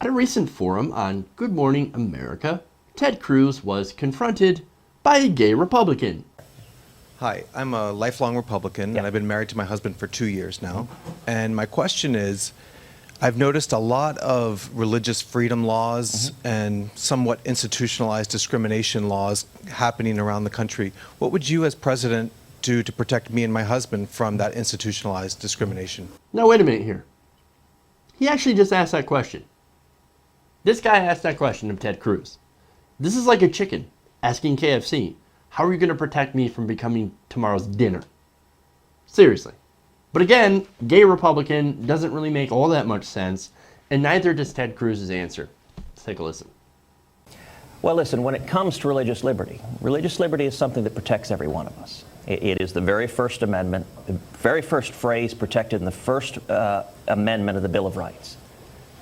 At a recent forum on Good Morning America, Ted Cruz was confronted by a gay Republican. Hi, I'm a lifelong Republican, and I've been married to my husband for 2 years now. And my question is, I've noticed a lot of religious freedom laws and somewhat institutionalized discrimination laws happening around the country. What would you as president do to protect me and my husband from that institutionalized discrimination? Now wait a minute here. He actually just asked that question. This guy asked that question of Ted Cruz. This is like a chicken asking KFC, how are you going to protect me from becoming tomorrow's dinner? Seriously. But again, gay Republican doesn't really make all that much sense, and neither does Ted Cruz's answer. Let's take a listen. Well, listen, when it comes to religious liberty is something that protects every one of us. It is the very First Amendment, the very first phrase protected in the First Amendment of the Bill of Rights.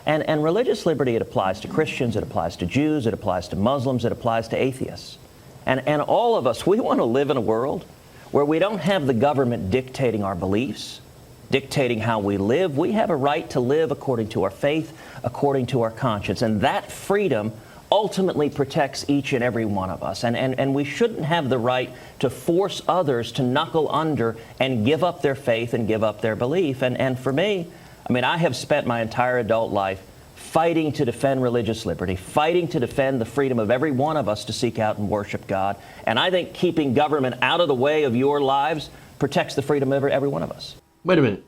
And religious liberty, it applies to Christians, it applies to Jews, it applies to Muslims, it applies to atheists. And all of us, we want to live in a world where we don't have the government dictating our beliefs, dictating how we live. We have a right to live according to our faith, according to our conscience. And that freedom ultimately protects each and every one of us. And we shouldn't have the right to force others to knuckle under and give up their faith and give up their belief. And for me, I mean, I have spent my entire adult life fighting to defend religious liberty, fighting to defend the freedom of every one of us to seek out and worship God. And I think keeping government out of the way of your lives protects the freedom of every one of us. Wait a minute.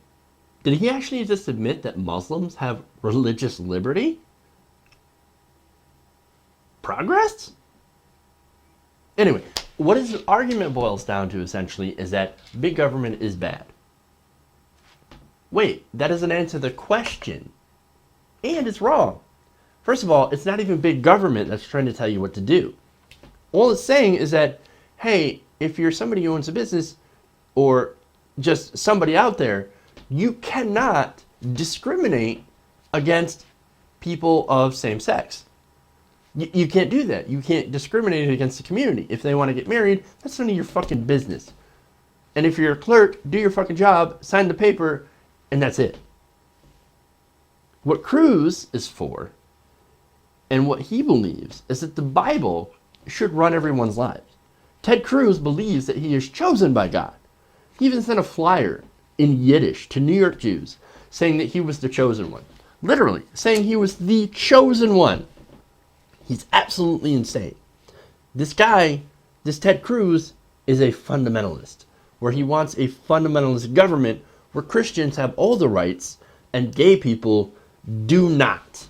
Did he actually just admit that Muslims have religious liberty? Progress? Anyway, what his argument boils down to essentially is that big government is bad. Wait, that doesn't answer the question. And it's wrong. First of all, it's not even big government that's trying to tell you what to do. All it's saying is that, hey, if you're somebody who owns a business or just somebody out there, you cannot discriminate against people of same sex. You can't do that. You can't discriminate against the community. If they want to get married, that's none of your fucking business. And if you're a clerk, do your fucking job, sign the paper, and that's it. What Cruz is for, and what he believes, is that the Bible should run everyone's lives. Ted Cruz believes that he is chosen by God. He even sent a flyer in Yiddish to New York Jews saying that he was the chosen one. Literally, saying he was the chosen one. He's absolutely insane. This guy, this Ted Cruz, is a fundamentalist, where he wants a fundamentalist government where Christians have all the rights and gay people do not.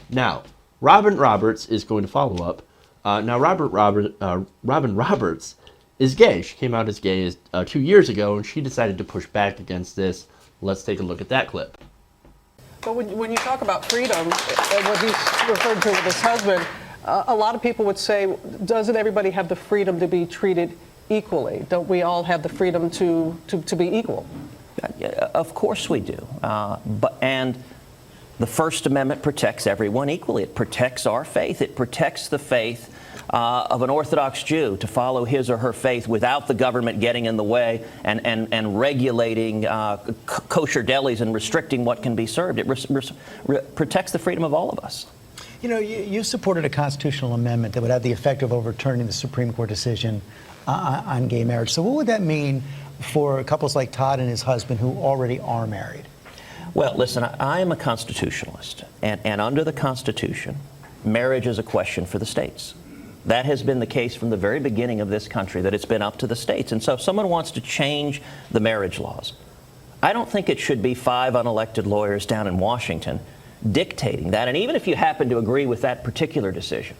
Now, Robin Roberts is going to follow up. Now, Robin Roberts is gay. She came out as gay 2 years ago, and she decided to push back against this. Let's take a look at that clip. But when you talk about freedom, and what he's referred to with his husband, a lot of people would say, doesn't everybody have the freedom to be treated equally? Don't we all have the freedom to be equal? Of course we do. And the First Amendment protects everyone equally. It protects our faith. It protects the faith of an Orthodox Jew to follow his or her faith without the government getting in the way and regulating kosher delis and restricting what can be served. It protects the freedom of all of us. You know, you supported a constitutional amendment that would have the effect of overturning the Supreme Court decision on gay marriage. So what would that mean for couples like Todd and his husband who already are married? Well, listen, I am a constitutionalist, and under the Constitution, marriage is a question for the states. That has been the case from the very beginning of this country, that it's been up to the states. And so if someone wants to change the marriage laws, I don't think it should be 5 unelected lawyers down in Washington dictating that. And even if you happen to agree with that particular decision,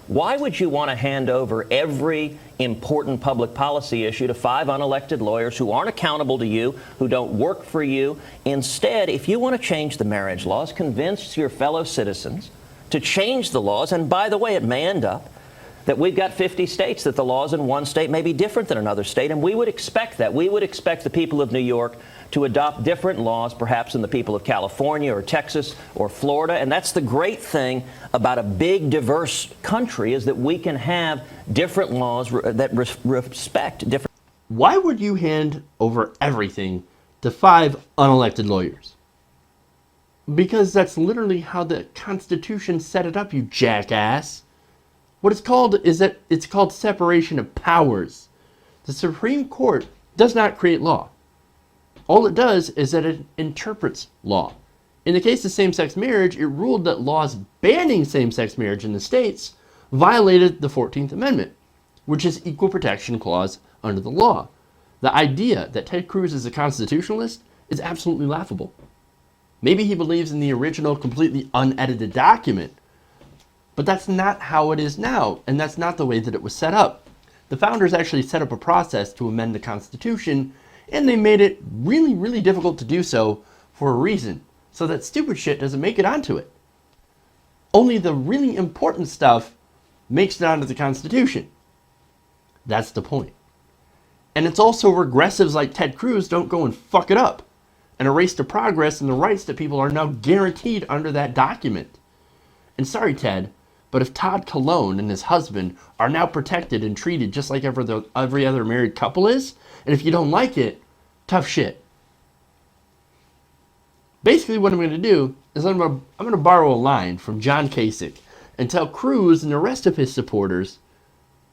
why would you want to hand over every important public policy issue to 5 unelected lawyers who aren't accountable to you, who don't work for you? Instead, if you want to change the marriage laws, convince your fellow citizens to change the laws. And by the way, it may end up that we've got 50 states, that the laws in one state may be different than another state, and we would expect that. We would expect the people of New York to adopt different laws, perhaps, than the people of California or Texas or Florida. And that's the great thing about a big, diverse country, is that we can have different laws that respect different. Why would you hand over everything to 5 unelected lawyers? Because that's literally how the Constitution set it up, you jackass. What it's called is that it's called separation of powers. The Supreme Court does not create law. All it does is that it interprets law. In the case of same-sex marriage, it ruled that laws banning same-sex marriage in the states violated the 14th Amendment, which is equal protection clause under the law. The idea that Ted Cruz is a constitutionalist is absolutely laughable. Maybe he believes in the original, completely unedited document, but that's not how it is now, and that's not the way that it was set up. The founders actually set up a process to amend the Constitution, and they made it really, really difficult to do so for a reason, so that stupid shit doesn't make it onto it. Only the really important stuff makes it onto the Constitution. That's the point. And it's also regressives like Ted Cruz don't go and fuck it up and erase the progress and the rights that people are now guaranteed under that document. And sorry, Ted, but if Todd Cologne and his husband are now protected and treated just like every other married couple is, and if you don't like it, tough shit. Basically what I'm going to do is I'm going to borrow a line from John Kasich and tell Cruz and the rest of his supporters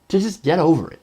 to just get over it.